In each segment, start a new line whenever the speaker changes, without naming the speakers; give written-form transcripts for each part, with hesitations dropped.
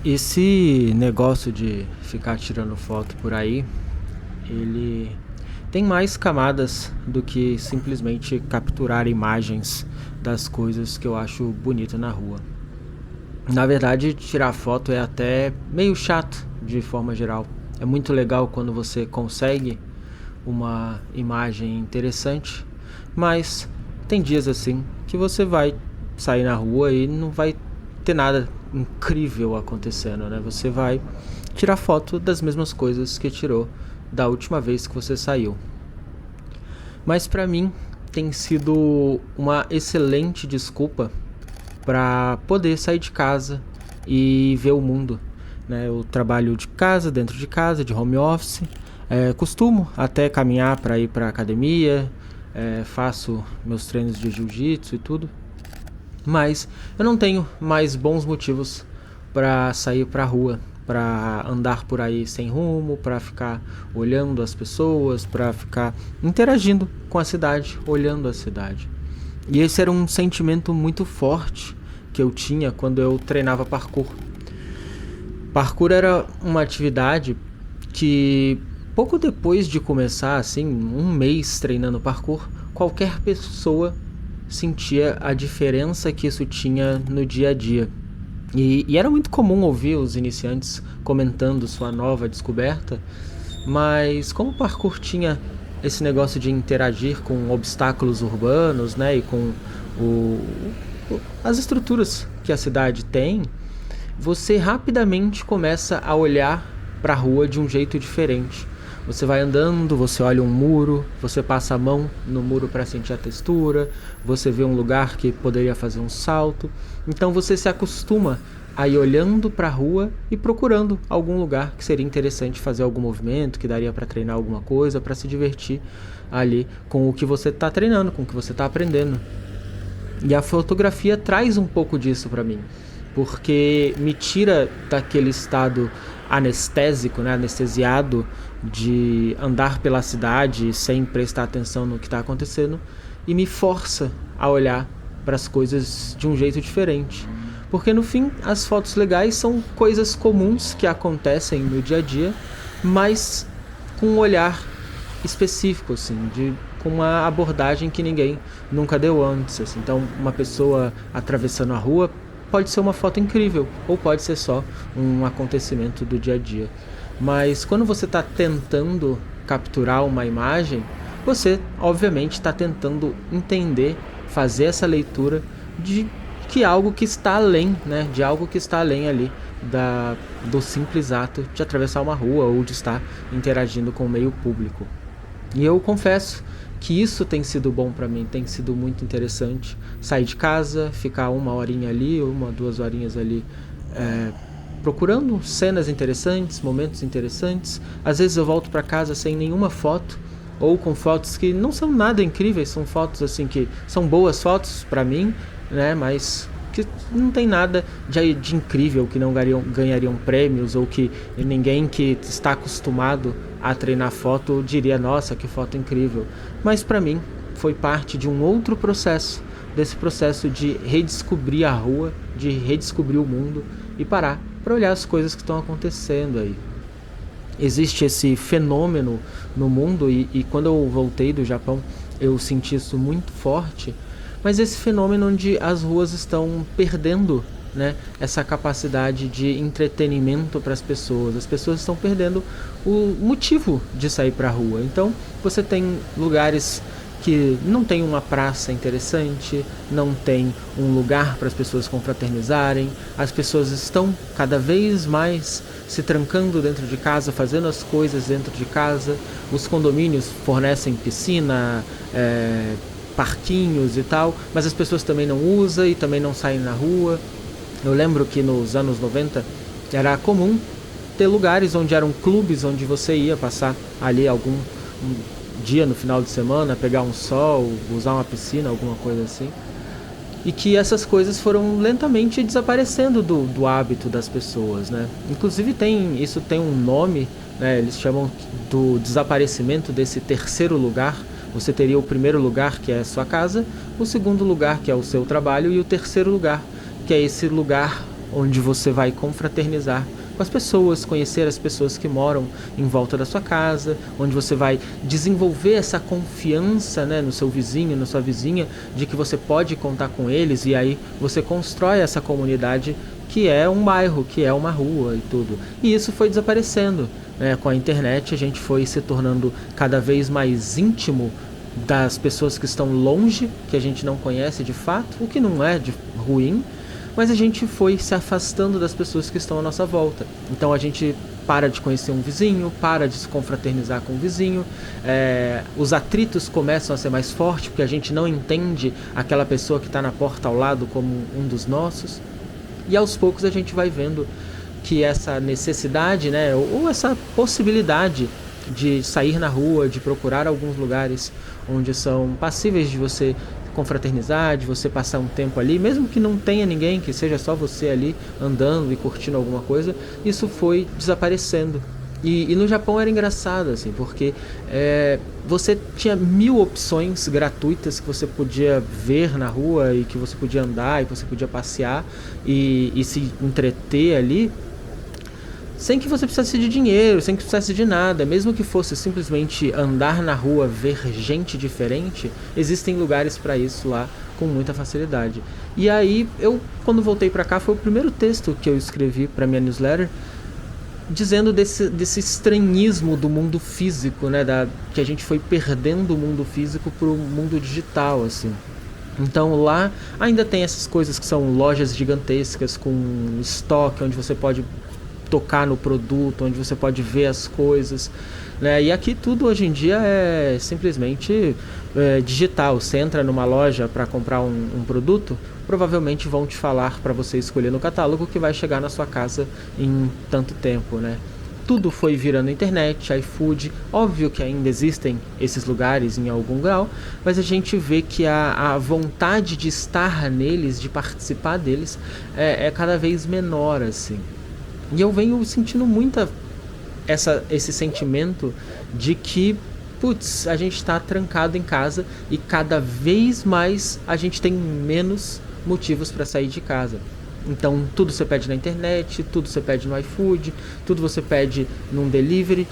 Esse negócio de ficar tirando foto por aí, ele tem mais camadas do que simplesmente capturar imagens das coisas que eu acho bonito na rua. Na verdade, tirar foto é até meio chato de forma geral. É muito legal quando você consegue uma imagem interessante, mas tem dias assim que você vai sair na rua e não vai ter nada incrível acontecendo, né? Você vai tirar foto das mesmas coisas que tirou da última vez que você saiu. Mas para mim tem sido uma excelente desculpa para poder sair de casa e ver o mundo, né? Eu trabalho de casa, dentro de casa, de home office. Costumo até caminhar para ir para academia, faço meus treinos de jiu-jitsu e tudo. Mas eu não tenho mais bons motivos para sair para a rua, para andar por aí sem rumo, para ficar olhando as pessoas, para ficar interagindo com a cidade, olhando a cidade. E esse era um sentimento muito forte que eu tinha quando eu treinava parkour. Parkour era uma atividade que pouco depois de começar, assim, um mês treinando parkour, qualquer pessoa sentia a diferença que isso tinha no dia a dia. E era muito comum ouvir os iniciantes comentando sua nova descoberta, mas como o parkour tinha esse negócio de interagir com obstáculos urbanos, né, e com o, as estruturas que a cidade tem, você rapidamente começa a olhar para a rua de um jeito diferente. Você vai andando, você olha um muro, você passa a mão no muro para sentir a textura, você vê um lugar que poderia fazer um salto. Então você se acostuma a ir olhando para a rua e procurando algum lugar que seria interessante fazer algum movimento, que daria para treinar alguma coisa, para se divertir ali com o que você está treinando, com o que você está aprendendo. E a fotografia traz um pouco disso para mim, porque me tira daquele estado anestésico, né, anestesiado de andar pela cidade sem prestar atenção no que está acontecendo e me força a olhar para as coisas de um jeito diferente. Porque no fim, as fotos legais são coisas comuns que acontecem no dia a dia, mas com um olhar específico, assim, com uma abordagem que ninguém nunca deu antes. Assim. Então, uma pessoa atravessando a rua pode ser uma foto incrível, ou pode ser só um acontecimento do dia a dia. Mas quando você está tentando capturar uma imagem, você obviamente está tentando entender, fazer essa leitura de que algo que está além, né? De algo que está além ali do simples ato de atravessar uma rua ou de estar interagindo com o meio público. E eu confesso que isso tem sido bom para mim, tem sido muito interessante. Sair de casa, ficar uma horinha ali, 1, 2 horinhas ali, procurando cenas interessantes, momentos interessantes. Às vezes eu volto para casa sem nenhuma foto, ou com fotos que não são nada incríveis, são fotos assim que são boas fotos para mim, né? Mas que não tem nada de incrível, que não ganhariam prêmios, ou que ninguém que está acostumado a treinar foto diria, nossa, que foto incrível. Mas para mim foi parte de um outro processo, desse processo de redescobrir a rua, de redescobrir o mundo e parar para olhar as coisas que estão acontecendo aí. Existe esse fenômeno no mundo e quando eu voltei do Japão eu senti isso muito forte, mas esse fenômeno onde as ruas estão perdendo, né, essa capacidade de entretenimento para as pessoas estão perdendo o motivo de sair para a rua. Então você tem lugares que não tem uma praça interessante, não tem um lugar para as pessoas confraternizarem, as pessoas estão cada vez mais se trancando dentro de casa, fazendo as coisas dentro de casa, os condomínios fornecem piscina, parquinhos e tal, mas as pessoas também não usam e também não saem na rua. Eu lembro que nos anos 90 era comum ter lugares onde eram clubes, onde você ia passar ali algum dia no final de semana, pegar um sol, usar uma piscina, alguma coisa assim. E que essas coisas foram lentamente desaparecendo do hábito das pessoas, né? Inclusive isso tem um nome, né? Eles chamam do desaparecimento desse terceiro lugar. Você teria o primeiro lugar, que é a sua casa, o segundo lugar, que é o seu trabalho, e o terceiro lugar, que é esse lugar onde você vai confraternizar com as pessoas, conhecer as pessoas que moram em volta da sua casa, onde você vai desenvolver essa confiança, né, no seu vizinho, na sua vizinha, de que você pode contar com eles, e aí você constrói essa comunidade que é um bairro, que é uma rua e tudo. E isso foi desaparecendo, né? Com a internet a gente foi se tornando cada vez mais íntimo das pessoas que estão longe, que a gente não conhece de fato, o que não é de ruim, mas a gente foi se afastando das pessoas que estão à nossa volta. Então a gente para de conhecer um vizinho, para de se confraternizar com um vizinho, os atritos começam a ser mais fortes, porque a gente não entende aquela pessoa que está na porta ao lado como um dos nossos. E aos poucos a gente vai vendo que essa necessidade, né, ou essa possibilidade de sair na rua, de procurar alguns lugares onde são passíveis de você confraternizar, de você passar um tempo ali, mesmo que não tenha ninguém, que seja só você ali andando e curtindo alguma coisa, isso foi desaparecendo. E no Japão era engraçado, assim, porque você tinha 1000 opções gratuitas que você podia ver na rua e que você podia andar e que você podia passear e se entreter ali, sem que você precisasse de dinheiro, sem que precisasse de nada. Mesmo que fosse simplesmente andar na rua, ver gente diferente, existem lugares para isso lá com muita facilidade. E aí, quando voltei para cá, foi o primeiro texto que eu escrevi para minha newsletter, dizendo desse estranhismo do mundo físico, né, que a gente foi perdendo o mundo físico pro mundo digital, assim. Então lá ainda tem essas coisas que são lojas gigantescas com estoque, onde você pode tocar no produto, onde você pode ver as coisas, né? E aqui tudo hoje em dia é simplesmente digital. Você entra numa loja para comprar um produto, provavelmente vão te falar para você escolher no catálogo que vai chegar na sua casa em tanto tempo, né? Tudo foi virando internet, iFood. Óbvio que ainda existem esses lugares em algum grau, mas a gente vê que a vontade de estar neles, de participar deles, é cada vez menor, assim. E eu venho sentindo esse sentimento de que, putz, a gente está trancado em casa e cada vez mais a gente tem menos motivos para sair de casa. Então tudo você pede na internet, tudo você pede no iFood, tudo você pede num delivery.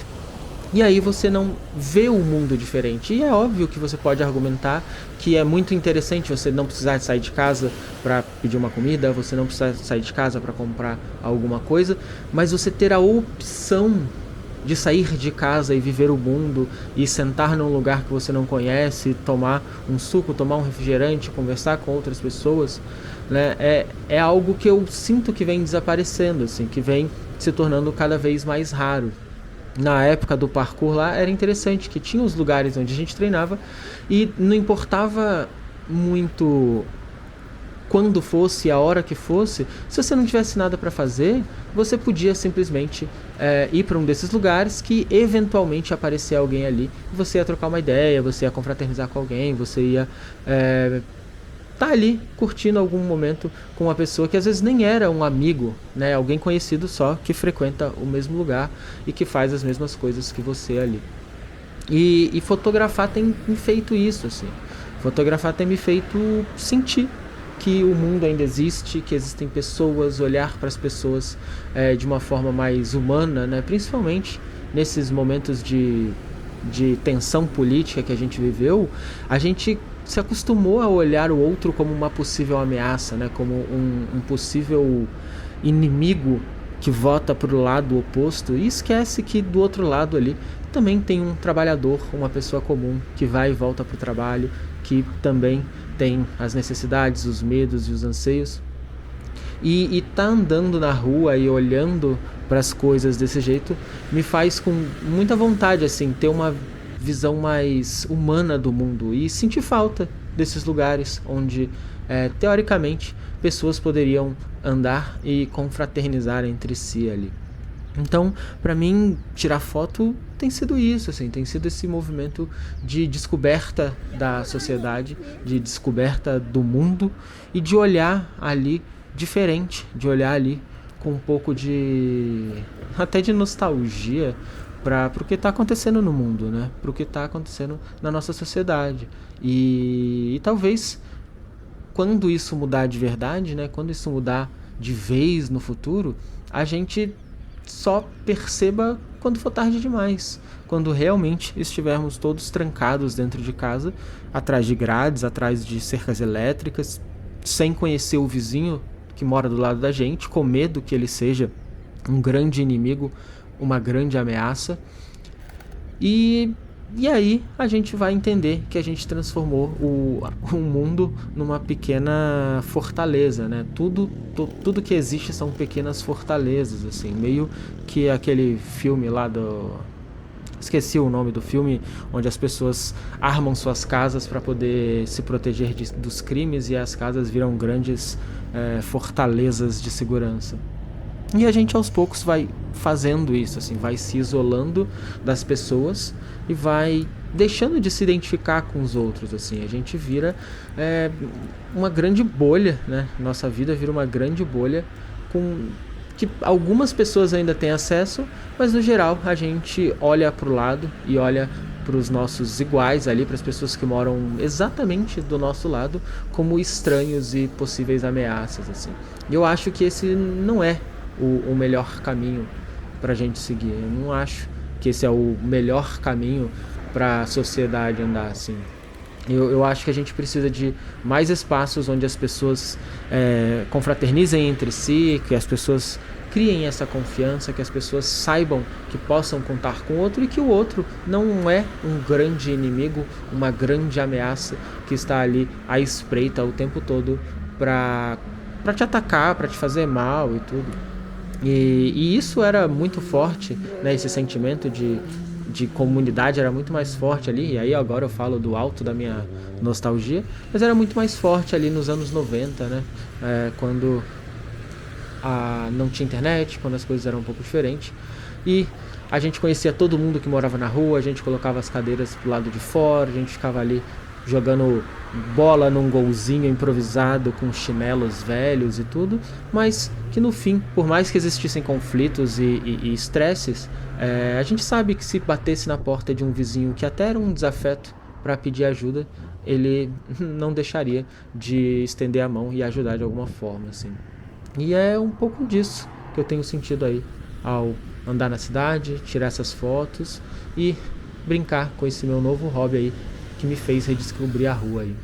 E aí você não vê um mundo diferente. E é óbvio que você pode argumentar que é muito interessante você não precisar sair de casa para pedir uma comida, você não precisar sair de casa para comprar alguma coisa, mas você ter a opção de sair de casa e viver o mundo e sentar num lugar que você não conhece, tomar um suco, tomar um refrigerante, conversar com outras pessoas, né? É algo que eu sinto que vem desaparecendo, assim, que vem se tornando cada vez mais raro. Na época do parkour lá era interessante que tinha os lugares onde a gente treinava e não importava muito quando fosse, a hora que fosse, se você não tivesse nada para fazer, você podia simplesmente ir para um desses lugares que eventualmente aparecia alguém ali, você ia trocar uma ideia, você ia confraternizar com alguém, você ia tá ali curtindo algum momento com uma pessoa que às vezes nem era um amigo, né? Alguém conhecido só que frequenta o mesmo lugar e que faz as mesmas coisas que você ali. E fotografar tem me feito isso, assim. Fotografar tem me feito sentir que o mundo ainda existe, que existem pessoas, olhar para as pessoas de uma forma mais humana, né? Principalmente nesses momentos de tensão política que a gente viveu, a gente se acostumou a olhar o outro como uma possível ameaça, né? Como um possível inimigo que vota para o lado oposto e esquece que do outro lado ali também tem um trabalhador, uma pessoa comum que vai e volta para o trabalho, que também tem as necessidades, os medos e os anseios. E tá andando na rua e olhando para as coisas desse jeito me faz com muita vontade, assim, ter uma visão mais humana do mundo e sentir falta desses lugares onde, teoricamente, pessoas poderiam andar e confraternizar entre si ali. Então, para mim, tirar foto tem sido isso, assim, tem sido esse movimento de descoberta da sociedade, de descoberta do mundo e de olhar ali diferente, de olhar ali com um pouco até de nostalgia para o que está acontecendo no mundo, né? Para o que está acontecendo na nossa sociedade. E talvez quando isso mudar de verdade, né? Quando isso mudar de vez no futuro, a gente só perceba quando for tarde demais, quando realmente estivermos todos trancados dentro de casa, atrás de grades, atrás de cercas elétricas, sem conhecer o vizinho que mora do lado da gente, com medo que ele seja um grande inimigo, uma grande ameaça. E aí a gente vai entender que a gente transformou o mundo numa pequena fortaleza, né? Tudo que existe são pequenas fortalezas, assim, meio que aquele filme lá do... Esqueci o nome do filme, onde as pessoas armam suas casas para poder se proteger dos crimes e as casas viram grandes fortalezas de segurança. E a gente aos poucos vai fazendo isso, assim, vai se isolando das pessoas e vai deixando de se identificar com os outros, assim. A gente vira uma grande bolha, né? Nossa vida vira uma grande bolha com que algumas pessoas ainda têm acesso, mas no geral a gente olha para o lado e olha para os nossos iguais ali, para as pessoas que moram exatamente do nosso lado, como estranhos e possíveis ameaças, assim. E eu acho que esse não é o melhor caminho para a gente seguir. Eu não acho que esse é o melhor caminho para a sociedade andar assim. Eu acho que a gente precisa de mais espaços onde as pessoas confraternizem entre si, que as pessoas criem essa confiança, que as pessoas saibam que possam contar com o outro e que o outro não é um grande inimigo, uma grande ameaça que está ali à espreita o tempo todo para te atacar, para te fazer mal e tudo. E isso era muito forte, né? Esse sentimento de comunidade era muito mais forte ali, e aí agora eu falo do alto da minha nostalgia, mas era muito mais forte ali nos anos 90, né? Quando não tinha internet, quando as coisas eram um pouco diferentes, e a gente conhecia todo mundo que morava na rua, a gente colocava as cadeiras pro lado de fora, a gente ficava ali jogando bola num golzinho improvisado com chinelos velhos e tudo, mas que no fim, por mais que existissem conflitos e estresses, a gente sabe que se batesse na porta de um vizinho que até era um desafeto para pedir ajuda, ele não deixaria de estender a mão e ajudar de alguma forma, assim. E é um pouco disso que eu tenho sentido aí ao andar na cidade, tirar essas fotos e brincar com esse meu novo hobby aí, que me fez redescobrir a rua aí.